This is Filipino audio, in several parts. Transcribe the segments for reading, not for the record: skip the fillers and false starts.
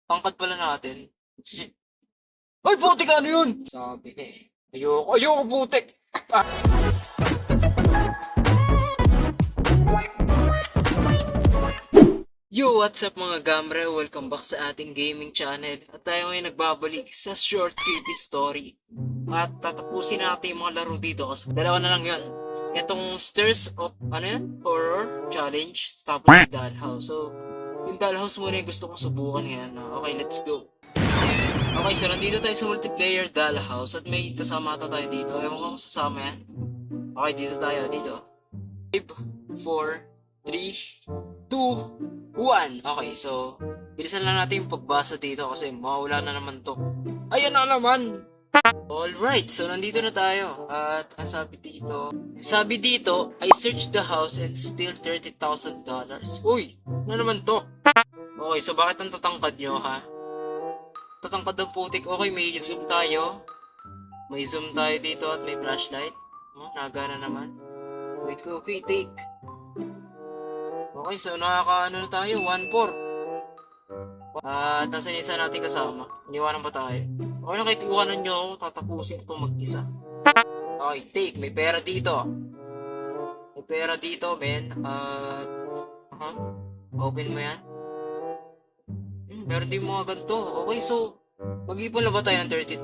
Pangkat pala natin. Ay, putik, ano yun? Sabi na eh. Ayoko putik. Ah. Yo, what's up mga gamre? Welcome back sa ating gaming channel. At tayo ngayon nagbabalik sa short creepy story. At tatapusin natin yung mga laro dito kasi dalawa na lang yun. Itong Stairs of, Horror Challenge, tapos yung Dollhouse. So, yung Dollhouse muna yung gusto kong subukan ngayon. Okay, let's go. Okay, so nandito tayo sa multiplayer Dollhouse at may kasama ata tayo dito. Ewan ko kung sasama yan. Okay, dito tayo, dito. 5, 4, 3, 2, 1. Okay, so bilisan lang natin yung pagbasa dito kasi mawala na naman to. Ayan na naman! Alright, so nandito na tayo. At ang sabi dito, I searched the house and steal $30,000. Uy, ano naman to? Okay, so bakit ang tatangkad nyo, ha? Tatangkad ng putik. Okay, may zoom tayo. May zoom tayo dito at may flashlight. Oh, nagana naman. Wait ko, okay, take. Okay, so nakakaano na tayo, 1-4. At nasa isa natin kasama. Iniwanan pa tayo. Okay, nakitiwanan nyo ako, tatapusin ko mag-isa. Okay, take, may pera dito. May pera dito, men. At, open mo yan. Meron din mga ganito. Okay, so, mag-ipon na ba tayo ng $30,000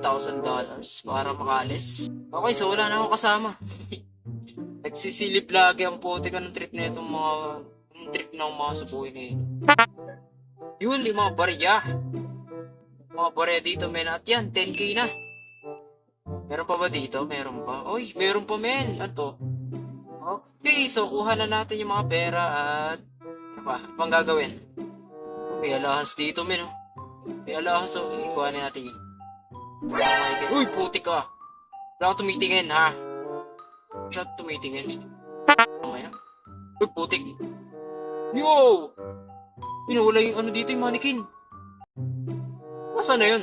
para makalis? Okay, so wala na akong kasama. Nagsisilip lagi ang puti ka ng trip na itong mga trip ng mga subuhin na yun. Yun, yung mga barya. Mga barya dito, men. At yan, 10k na. Meron pa ba dito? Meron pa. Uy, meron pa, men. Ano to? Okay, so kuha na natin yung mga pera at ano pang gagawin? May alahas dito, men. May alahas, so ikuha na natin yun. Uy, putik ka. Wala ka tumitingin, ha? Wala ka tumitingin. Uy, putik. Yo! Pinawala yung ano dito, yung mannequin. Nasaan na yun?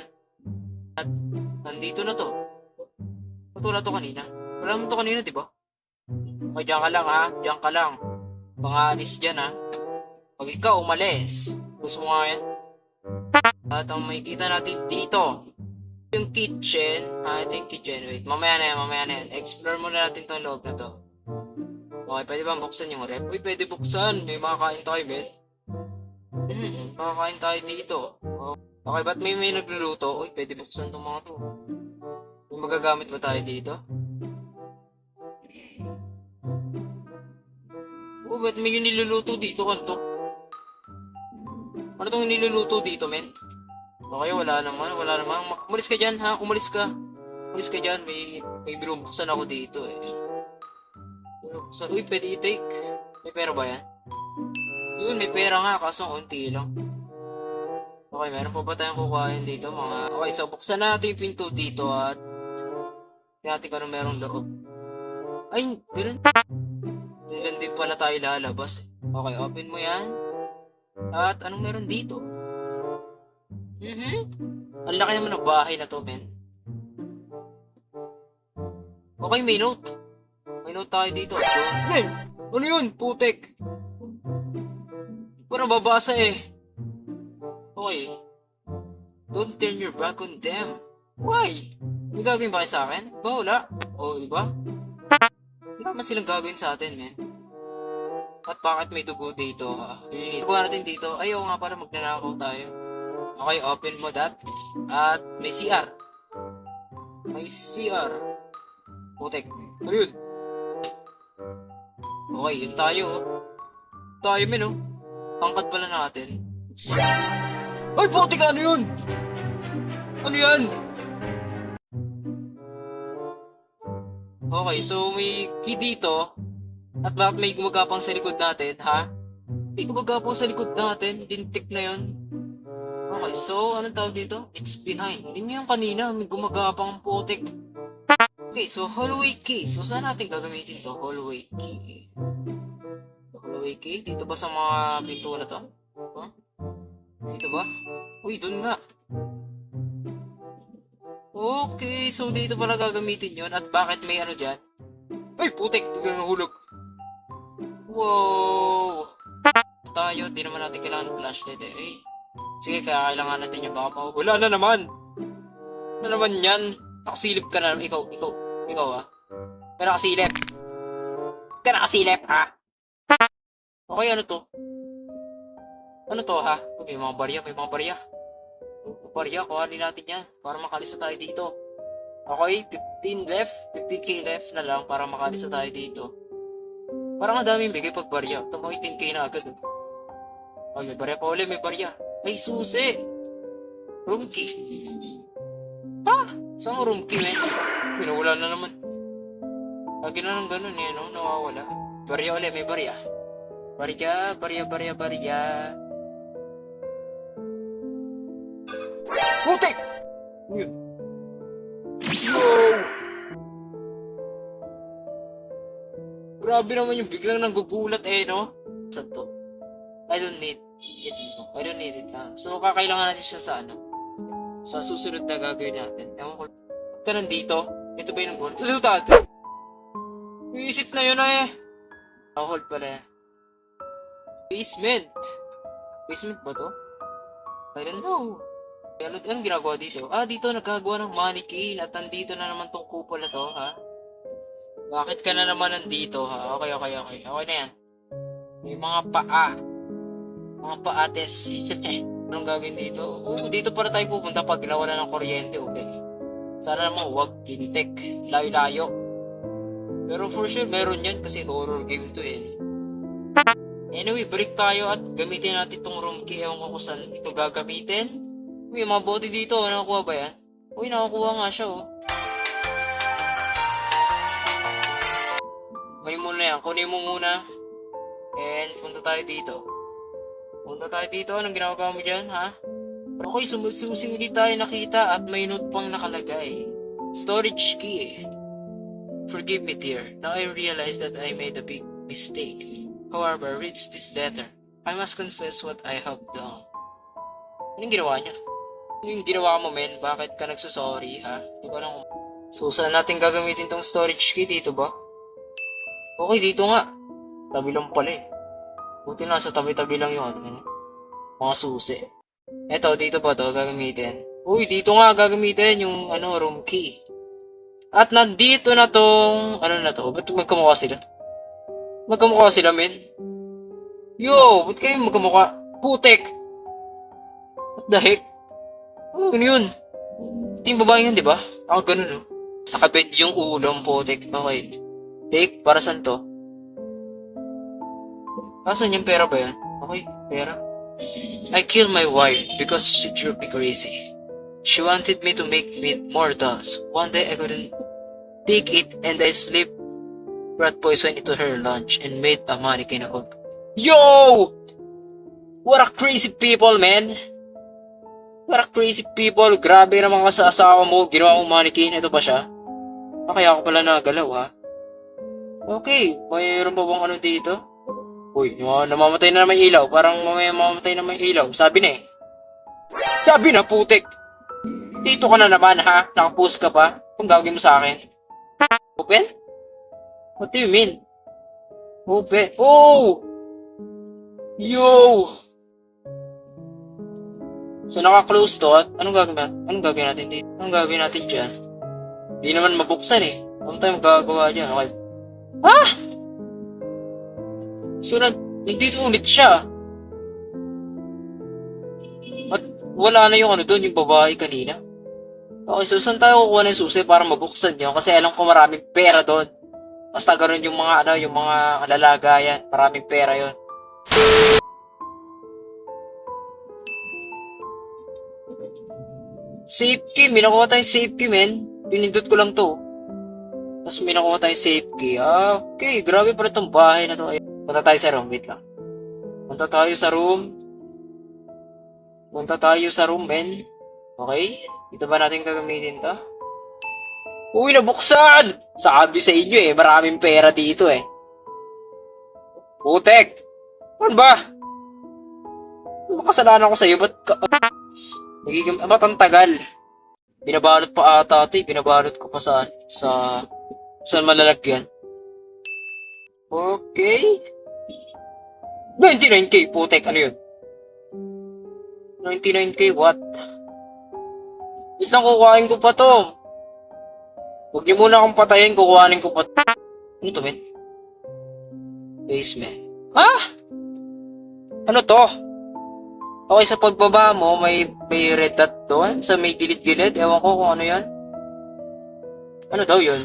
At nandito na to. Ba't wala to kanina? Wala naman to kanina, diba? Okay, dyan ka lang, ha? Dyan ka lang. Pangalis dyan, ha? Pag ikaw umalis, gusto mo nga yan? At ang makikita natin dito, yung kitchen. Ito yung kitchen. Wait, mamaya na yan. Explore muna natin tong loob na to. Okay, pwede bang buksan yung rep? Uy, pwede buksan. May makakain tayo, men. Makakain tayo dito. Okay, ba't may nagluluto? Uy, pwede buksan tong mga to. May magagamit ba tayo dito? Oh, ba't may niluluto dito? Ano to? Ano tong niluluto dito, men? Okay, wala naman. Umalis ka dyan, ha? Umalis ka dyan. May binubuksan ako dito, eh. Uy, pwede i-take. May pera ba yan? Yun, may pera nga, kaso unti lang. Okay, meron pa ba tayong kukuhain dito, mga... Okay, so buksan natin yung pinto dito at... Natin kung ano merong loob. Ay, ganun. Ganun din pala tayo lalabas. Okay, open mo yan. At anong meron dito? Ang laki naman ng bahay na to, men. Okay, may note. May note tayo dito. Eh, ano yun? Putek. Parang babasa eh. Okay. Don't turn your back on them. Why? May gagawin ba kayo sa akin? Ba, wala. O, diba? Wala man silang gagawin sa atin, men. At bakit may dugo dito? Kuha natin dito. Ayaw nga para magnanakaw tayo. Okay, open mo that. At may CR. May CR. Putek. Ano yun? Okay, yun tayo. Tayo, men, oh. Pangkat pala natin. Ay, putik, ano yun? Ano yan? Okay, so may key dito. At bakit may gumagapang sa likod natin, ha? May gumagapang sa likod natin. Dintik na yun. Okay, so anong tawag dito? It's behind. Hindi yung kanina, may gumagapang putik. Okay, so hallway key. So saan natin gagamitin to? Hallway key. Hallway key? Dito ba sa mga pinto na to? Huh? Dito ba? Uy, dun nga. Okay, so dito pala gagamitin yun. At bakit may ano dyan? Ay, putik! Tignan ng hulog. Wow! Tayo, di naman natin kailangan ng flashlight eh. Ay, Sige, kaya kailangan natin yung baka wala na naman. Ano naman yan? Nakasilip ka na. Ikaw ah. Ka nakasilip. Ka nakasilip ha? Okay, ano to? Ano to ha? May mga barya, may mga barya. Barya, kuhanin natin yan. Para makalisa tayo dito. Okay, 15 left. 15k left na lang para makalisa tayo dito. Parang ang daming bigay pag barya. Ito mga 18k na agad. Oh, may barya pa ulit, may barya. Ay, susi! Room key. Ha? Saan room key, man? Pinawala na naman. Lagi na lang ganun eh, no? Nawawala. Barya ulit, may barya. Barya. Putik! Yun. Yo! Grabe naman yung biglang nanggugulat eh, no? Saan to? I don't need it. So, kakailangan natin siya sa ano? Sa susunod na gagawin natin. Ewan ko. Ito nandito. Ito ba yung goal? Susunod natin. Iisip na yun eh. Hold pala. Basement. Basement ba to? I don't know. Anong ginagawa dito? Dito nagkagawa ng mannequin at nandito na naman tong kupol na to, ha? Bakit ka na naman nandito, ha? Okay. Okay na yan. May mga paa. Mga paates. Anong gagawin dito? Dito para tayo pupunta pag nawala ng kuryente, okay? Sana naman huwag lintik. Layo-layo. Pero for sure, meron yan kasi horror game to eh. Anyway, balik tayo at gamitin natin itong room key. Ewan ko kung saan ito gagamitin. May mga bote dito. Nakakuha ba yan? Uy, nakakuha nga siya, oh. Kunin mo na yan. Kunin mo muna. And punta tayo dito. Anong ginagawa mo dyan, ha? Okay, sumusing ulit tayo nakita at may note pang nakalagay. Storage key. Forgive me, dear. Now I realize that I made a big mistake. However, read this letter. I must confess what I have done. Anong ginawa niya? Yung ginawa mo, men? Bakit ka nagsasorry, ha? Hindi ko alam. So, saan natin gagamitin tong storage key? Dito ba? Okay, dito nga. Tabi lang pala eh. Buti nasa tabi-tabi lang yun. Mga susi. Eto, dito ba to gagamitin? Uy, dito nga gagamitin yung room key. At nandito na tong, na to? Ba't magkamukha sila? Magkamukha sila, men? Yo, ba't kayo magkamukha? Putek! What the heck? Ano yun? Ito yung babae yun, di ba? Ako ganun, no? Nakabed yung ulong, putek. Okay. Take, para saan to? Saan yung pera ba yan? Okay, pera. I killed my wife because she drove me crazy. She wanted me to make more dolls. One day I couldn't take it and I slipped rat poison into her lunch and made a mannequin of. Yo! What a crazy people, man! What a crazy people. Grabe naman ka sa asawa mo. Ginawa mong mannequin. Ito ba siya? Kaya ako pala nagalaw, ha? Okay, mayroon pa bang dito? Uy, namamatay na naman yung ilaw. Parang mamaya mamamatay na naman yung ilaw. Sabi na eh. Sabi na, putik! Dito ka na naman, ha? Nakapost ka pa? Kung gagawin mo sa akin. Open? What do you mean? Open? Oh! Yo! So, naka-close to at anong gagawin natin dito? Anong gagawin natin dyan? Di naman mabuksan eh. Ano tayo magagawa dyan? Okay. Ha? So, nandito ulit siya. At wala na yung doon, yung babae kanina. Okay, so saan tayo kukuha ng susi para mabuksan yun? Kasi alam ko maraming pera doon. Basta ganoon yung mga yung mga lalagayan. Maraming pera yon. Safe key, may nakuha tayong safe key, men. Pinindot ko lang to. Tapos may nakuha tayong safe key. Okay, grabe pala itong bahay na to. Punta tayo sa room, wait lang. Punta tayo sa room, men. Okay? Ito ba natin gagamitin to? Uy, nabuksan! Sabi sa inyo maraming pera dito eh. Putek! Ano ba? Makasalanan ko sa'yo, ba't ka... Nagiging tagal. Binabalot pa ata ito Binabalot ko pa saan malalagyan. Okay. 99k, putek, ano yun? 99k what? Wait lang, kukuhain ko pa to. Huwag niyo muna akong patayin, kukuhanin ko pa. Ano to, men? Basement. Ah! Ano to? Okay, sa pagbaba mo, may red dot doon. Sa may gilid-gilid. Ewan ko kung ano yan. Ano daw yun?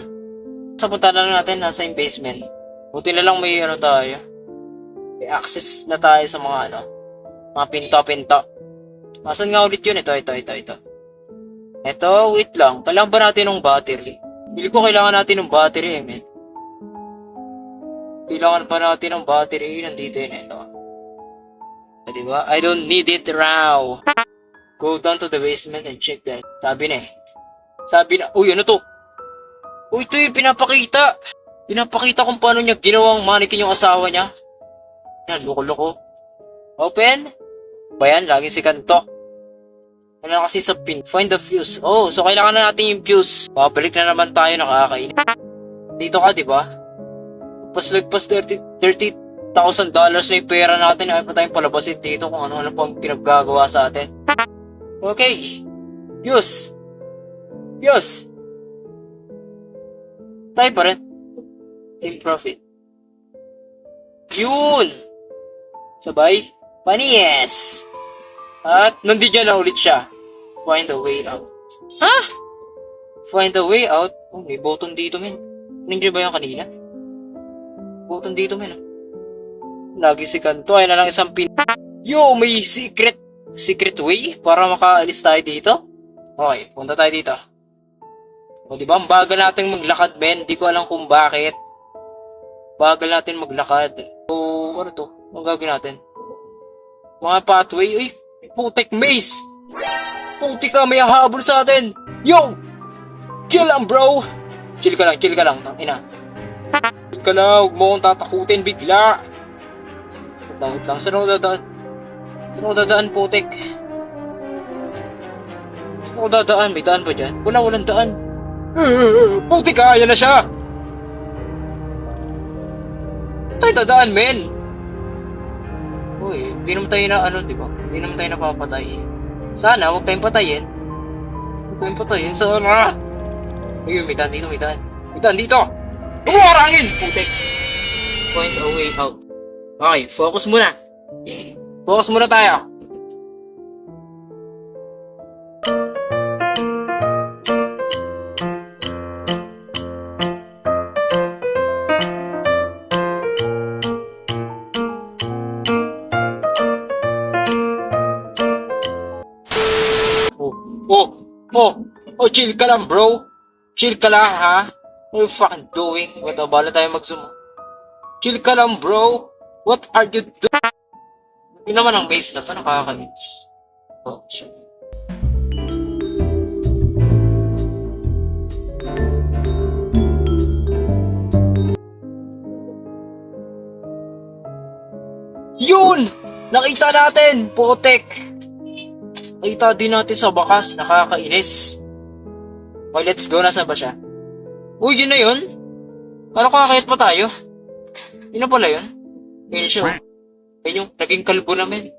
Sa punta na lang natin, nasa yung basement. Buti na lang may ano tayo. May access na tayo sa mga ano. Mga pinto-pinto. Nasaan nga ulit yun? Ito. Ito, wait lang. Kailangan ba natin ng battery? Bili ko kailangan natin ng battery men. Kailangan pa natin ng battery. Nandito yun, ito. Diba? I don't need it raw. Go down to the basement and check that. Sabi na, uy, ano to? Uy, ito yung pinapakita. Pinapakita kung paano niya ginawang mannequin yung asawa niya. Yan, loko-loko. Open. Bayan, lagi si kanto. Ano kasi sa pin? Find the fuse. Oh, so kailangan na natin yung fuse. Babalik na naman tayo, nakakain. Dito ka, diba? Lagpas $30,000 na yung pera natin. Ayaw pa tayong palabasin dito kung ano pang pinaggagawa sa atin. Okay. Fuse. Tayo pa rin. Team profit. Yun! Sabay. Panies! At nandiyan na ulit siya. Find a way out. Ha? Find a way out? Oh, may button dito, men. Nandiyan ba yung kanina? Button dito, men. Lagi si kanto. Ay na lang isang pin. Yo, may secret way para makaalis tayo dito. Okay, punta tayo dito. O, diba? Ang bagal natin maglakad, men. Di ko alam kung bakit. Bagal natin maglakad. So, ano to? Anong gagawin natin? Mga pathway. Uy, putek maze! Putik ka, may hahabol sa atin! Yo! Chill lang, bro! Chill ka lang. Ina. Chill ka lang, huwag mo akong tatakutin bigla. Wait lang. Saan ako dadaan, putek? Saan ako dadaan? May daan ba dyan? Walang daan. Putik ka, yan na siya! Saan tayo dadaan, men? Uy, hindi naman tayo na diba? Hindi naman tayo napapatay. Sana, huwag tayong patayin. Sana! Ayun, may daan dito. May daan dito! Umarangin! Putek! Find a way out. Okay, focus muna. Focus muna tayo. Oh, chill ka lang, bro. Chill ka lang, ha? What are you fucking doing? Wait, bala tayo mag-zoom. Chill ka lang, bro. What are you doing? Yun naman ang base na to, nakakamiss. Oh, shit. Yun! Nakita natin! Putek! Nakita din natin sa bakas, nakakainis. Okay, let's go. Nasaan ba siya? Uy, yun na yun. Kala ko kakayat pa tayo. Yun na pala yun. Yun siya. Yun yung naging kalbo namin.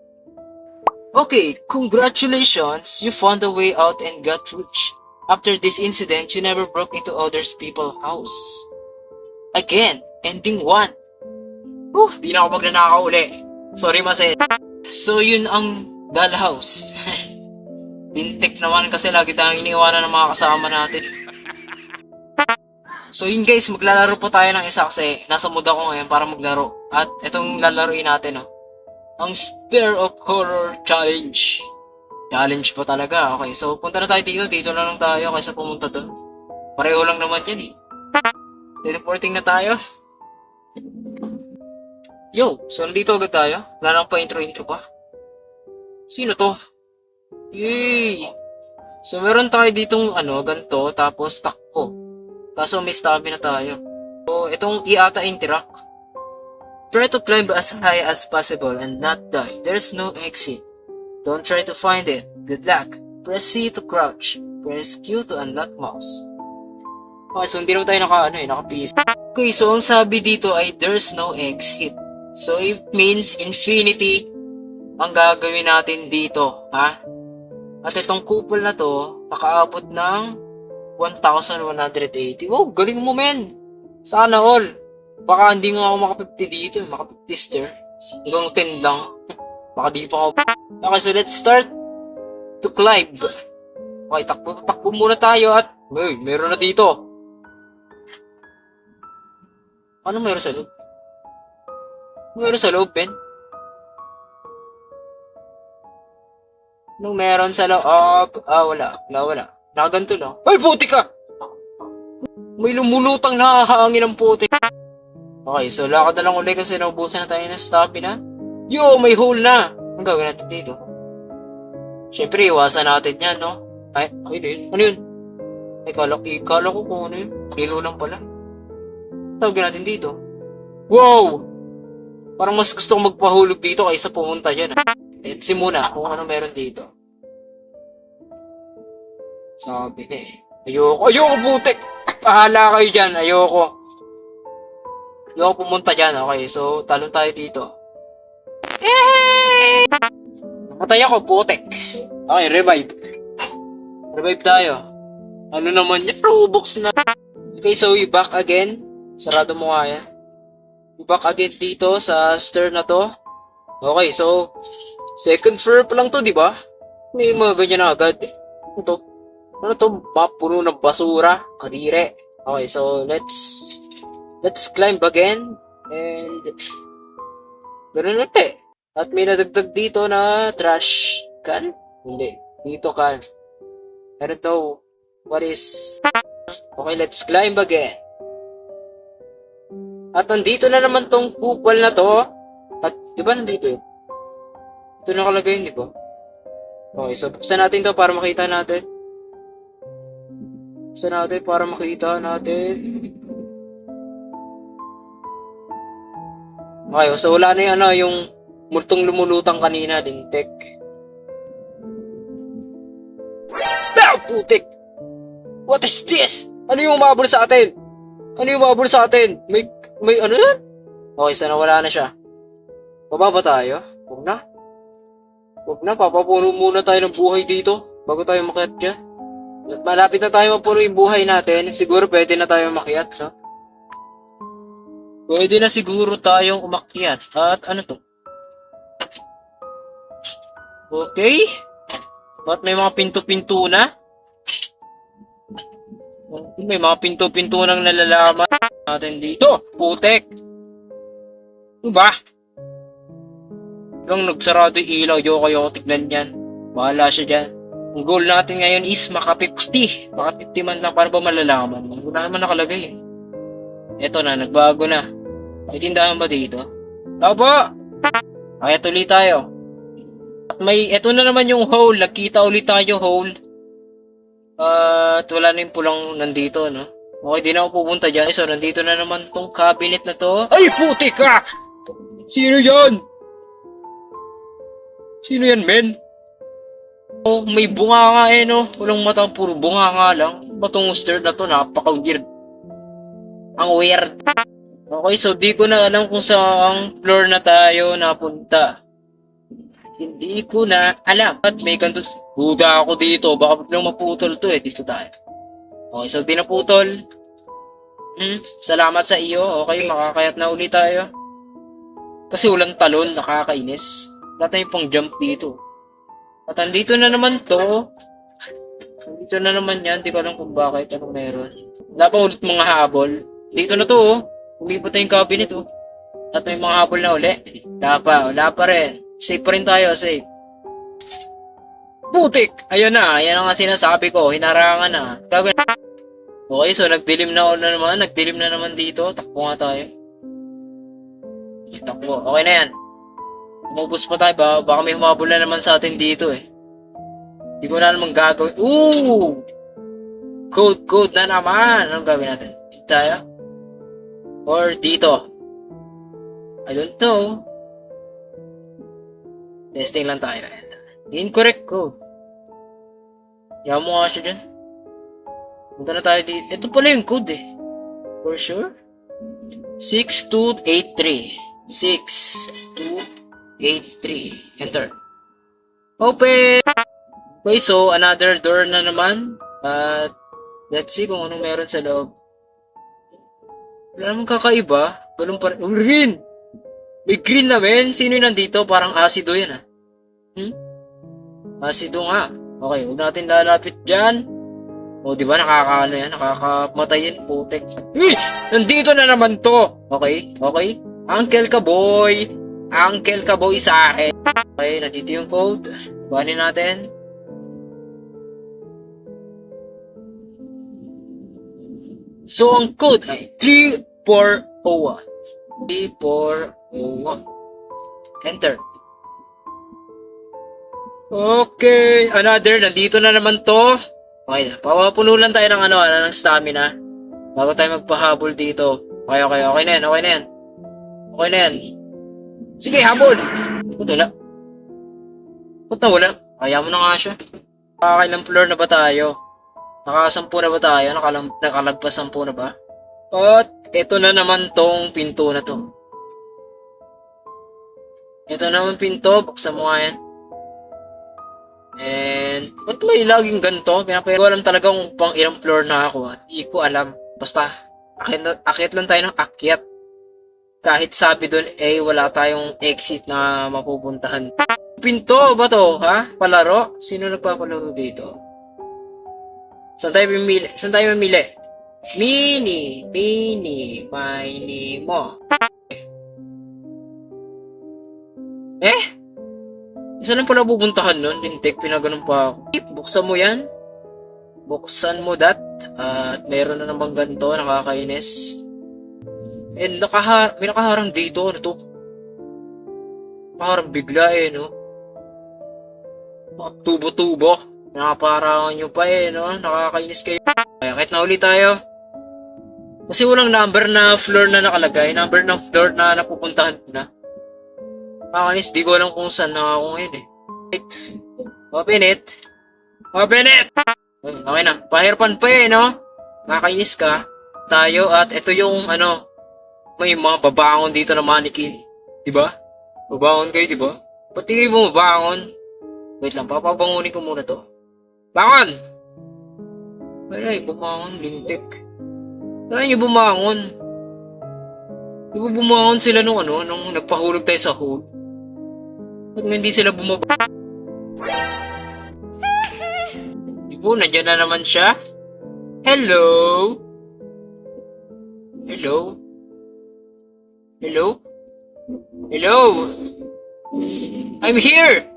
Okay, congratulations. You found a way out and got rich. After this incident, you never broke into others people's house. Again, ending 1. Di na ako magnanakaw uli. Sorry, Mase. So, yun ang dollhouse. Pintik naman kasi lagi tayong iniwanan ng mga kasama natin. So yun guys, maglalaro po tayo ng isa kasi nasa mood ako ngayon para maglaro. At itong lalaroin natin, ang Stair of Horror Challenge. Challenge pa talaga. Okay, so punta na tayo dito. Dito na lang tayo kaysa pumunta doon. Pareho lang naman yan Teleporting na tayo. Yo, so nandito agad tayo. Wala nang pa intro pa. Sino to? Yay! So, meron tayo ditong ganito, tapos takbo. Kaso may stamina tayo. So, itong i-ata interact. Try to climb as high as possible and not die. There's no exit. Don't try to find it. Good luck. Press C to crouch. Press Q to unlock mouse. Okay, so hindi naman tayo naka-PC. Okay, so ang sabi dito ay there's no exit. So, it means infinity ang gagawin natin dito, ha? At itong kupol na to, nakaabot ng 1,180. Oh, galing mo, men! Sana all. Baka hindi nga ako maka-50 dito, maka-50 stir. Hanggang 10 lang. Baka di pa ako. Okay, so let's start to climb. Okay, takbo muna tayo at meron na dito. Ano meron sa loob? Meron sa loob, Ben? Anong meron sa loob? Wala. Nakaganto lang. Ay, puti ka! May lumulutang na hangin ng puti. Okay, so lakad na lang ulit kasi naubusan na tayo ng stamina. Yo, may hole na! Ang gagawin natin dito? Siyempre, iwasan natin yan, no? Ay, ano yun? Ay, kala ko kung ano yun. Hilo lang pala. Tawagin natin dito. Wow! Parang mas gusto kong magpahulog dito kaysa pumunta dyan. Let's see muna kung ano meron dito. Sabi na eh. Ayoko putik! Pahala kayo dyan, ayoko pumunta dyan. Okay, so talon tayo dito. Namatay ako, putik. Okay, revive tayo. Ano naman yan? Robux na. Okay, so we back again. Sarado mo nga yan. We back again dito sa stair na to. Okay, so second floor pa lang to, di ba? May mga ganyan na agad. Ano to? Map puno ng basura. Kadire. Okay, so let's climb again. And ganun na eh. At may nadagdag dito na trash can. Hindi. Dito can. Ano to? What is... Okay, let's climb again. At nandito na naman tong kupal na to. At di ba nandito yun? Ito nakalagay yun, di ba? Okay, so buksan natin to para makita natin. Buksan natin para makita natin. Okay, so wala na yung multong lumulutang kanina, lintek. Ah, putik! What is this? Ano yung umabol sa atin? May ano yan? Okay, sana wala na siya. Bababa tayo? Huwag na, papapuno muna tayo ng buhay dito bago tayo makiat dyan. Malapit na tayo mapuno yung buhay natin. Siguro pwede na tayo makiat, no? Pwede na siguro tayong umakyat. At ano to? Okay. At may mga pinto-pinto na. May mga pinto-pinto nang nalalaman natin dito. Putek. Ano ba? Lang nagsarado yung ilaw. Ayoko tignan yan. Bahala siya dyan. Ang goal natin ngayon is maka 50. Maka 50 man lang para ba malalaman. Wala naman nakalagay eh. Eto na, nagbago na. May tindahan ba dito? Opo! Okay, tuloy tayo. At eto na naman yung hole. Nagkita ulit tayo hole. At wala na yung pulang nandito, no? Okay, di na ako pupunta dyan. So, nandito na naman tong cabinet na to. Ay, puti ka! Sino yan? Sino yan, men? Oh, may bunga nga eh, no? Walang mata, puro bunga nga lang. Batong stair na to, napaka-weird. Ang weird. Okay, so di ko na alam kung saang floor na tayo napunta. Hindi ko na alam. At may kanto. Buda ako dito. Baka biglang maputol to eh. Dito tayo. Okay, so di naputol. Salamat sa iyo. Okay, makakayat na ulit tayo. Kasi walang talon. Nakakainis. Wala tayong pang jump dito. At andito na naman to. Andito na naman yan. Di ko alam kung bakit. Anong meron. Wala pa ulit mga habol. Dito na to oh. Umibat na yung cabinet oh. At may mga habol na uli. Wala pa rin. Safe pa rin tayo, safe. Putik! Ayan na nga sinasabi ko. Hinarangan na. Okay, so nagdilim na naman dito. Takbo nga tayo. Takbo. Okay na yan. Umubos pa tayo. Baka may humabol na naman sa atin dito eh. Hindi ko na naman gagawin. Ooh! Code na naman. Anong gagawin natin? Dito tayo? Or dito? I don't know. Testing lang tayo. Incorrect code. Yaman mo nga siya dyan. Punta na tayo dito. Ito pala yung code eh. For sure. 6283. 8-3. Enter. Open! Okay, so another door na naman. At let's see kung anong meron sa loob. Wala namang kakaiba. Ganun pa rin. Oh, green! May green na, men. Sino yung nandito? Parang acido yan, ah. Acido nga. Okay, huwag natin lalapit dyan. O, di ba? Nakakaano yan? Nakakamatay yan, putek. Uy! Nandito na naman to! Okay? Okay? Uncle ka, boy! Uncle ka, boy, sa akin. Okay, nandito yung code. Kuhanin natin. So, ang code ay 3401. 3401. Enter. Okay, another. Nandito na naman to. Okay, papapuno lang tayo ng ng stamina. Bago tayo magpahabol dito. Okay, okay na yan, okay na yan. Okay na yan. Sige, habol! Ba't wala? Ba't nawala? Kaya mo na nga siya. Nakakailang floor na ba tayo? Nakasampu na ba tayo? Nakalagpas 10 na ba? At ito na naman tong pinto na to. Ito naman pinto. Buksan mo nga yan. And, ba't may laging ganito? Pinapayag ko alam talaga kung pang ilang floor na ako. Hindi ko alam. Basta, akit lang tayo ng akyat. Kahit sabi doon, wala tayong exit na mapupuntahan. Pinto ba to, ha? Palaro? Sino nagpapalaro dito? Saan tayo mamili? Saan tayo mamili? Mini, mo. Saan lang pala pupuntahan nun? Lintik, pinaganon pa ako. Buksan mo yan. Buksan mo that. At meron na namang ganito, nakakainis. And may nakaharang dito. Ano to? Nakaharang bigla no? Tubo-tubo. Nakaparangan nyo pa no? Nakakainis kayo. Kaya kahit nauli tayo. Kasi walang number na floor na nakalagay. Number ng floor na napupuntahan ko na. Nakakainis, di ko alam kung saan na ako ngayon Open it. Open it! Okay na. Pahirpan pa no? Nakakainis ka. Tayo at ito yung may mga babangon dito na mannequin. Diba? Babangon kayo, diba? Pati kayo mo mabangon. Wait lang, papabangunin ko muna to. Bangon! Ay, bumangon, lintik. Kaya nyo bumangon. Di ba bumangon sila nung nagpahulog tayo sa hole? Ba't hindi sila bumaba? Di ba, nandiyan na naman siya? Hello? Hello? Hello? Hello? I'm here!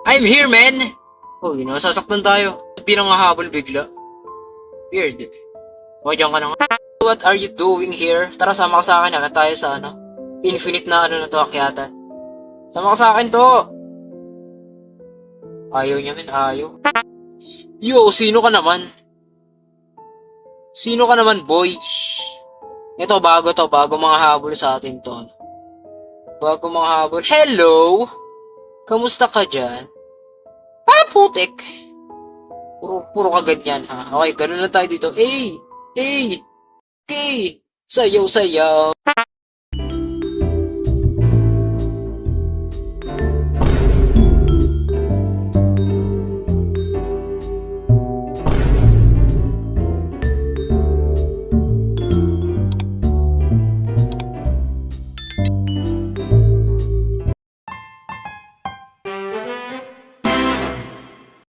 I'm here, man! Oh, sasaktan tayo. Hindi na nga habol bigla. Weird. O, dyan ka na nga. What are you doing here? Tara, sama ka sa akin. Akit tayo sa infinite na na to, akyatan. Sama ka sa akin to! Ayaw niya, men. Ayaw. Yo, sino ka naman? Sino ka naman, boy? Ito, bago mga habol sa atin to. Bago mga habol. Hello! Kamusta ka dyan? Putik! Puro kaganyan, ha? Okay, ganun lang tayo dito. Sayaw!